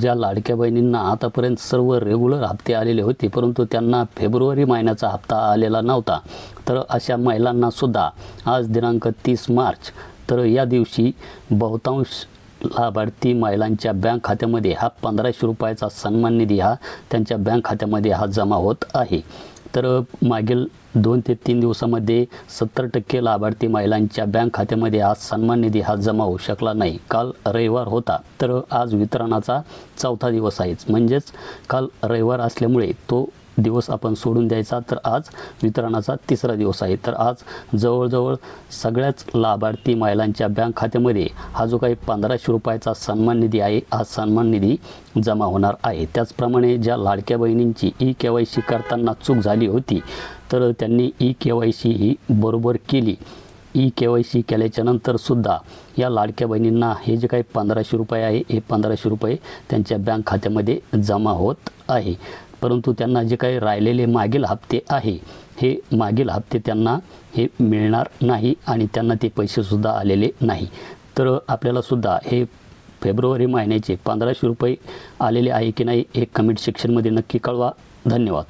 ज्या लाडक्या बहिणींना आतापर्यंत सर्व रेग्युलर हप्ते आलेले होते, परंतु त्यांना फेब्रुवारी महिन्याचा हप्ता आलेला नव्हता, तर अशा महिलांना सुद्धा आज दिनांक 30 मार्च तर या दिवशी बहुतांश लाभार्थी महिलांच्या बँक खात्यामध्ये हा 1500 रुपयाचा सन्मान निधी हा त्यांच्या बँक खात्यामध्ये हा जमा होत आहे। तर मागील 2 ते 3 दिवसामध्ये 70% लाभार्थी महिलांच्या बँक खात्यामध्ये हा सन्मान निधी हा जमा होऊ शकला नाही। काल रविवार होता, तर आज वितरणाचा 4था दिवस आहे, म्हणजेच काल रविवार असल्यामुळे तो दिवस आपण सोडून द्यायचा, तर आज वितरणाचा 3रा दिवस आहे। तर आज जवळजवळ सगळ्याच लाभार्थी महिलांच्या बँक खात्यामध्ये हा जो काही 1500 रुपयाचा सन्मान निधी आहे, हा सन्मान निधी जमा होणार आहे। त्याचप्रमाणे ज्या लाडक्या बहिणींची ई-KYC करताना चूक झाली होती, तर त्यांनी ई-KYC ही बरोबर केली। ई-KYC केल्याच्या नंतर सुद्धा या लाडक्या बहिणींना हे जे काही 1500 रुपये आहे, हे 1500 रुपये त्यांच्या बँक खात्यामध्ये जमा होत आहे। परंतु त्यांना जे काही राहिलेले मागील हप्ते आहे, हे मागील हप्ते त्यांना हे मिळणार नाही आणि त्यांना ते पैसेसुद्धा आलेले नाही। तर आपल्याला सुद्धा हे फेब्रुवारी महिन्याचे 1500 रुपये आलेले आहे की नाही हे कमेंट सेक्शनमध्ये नक्की कळवा। धन्यवाद।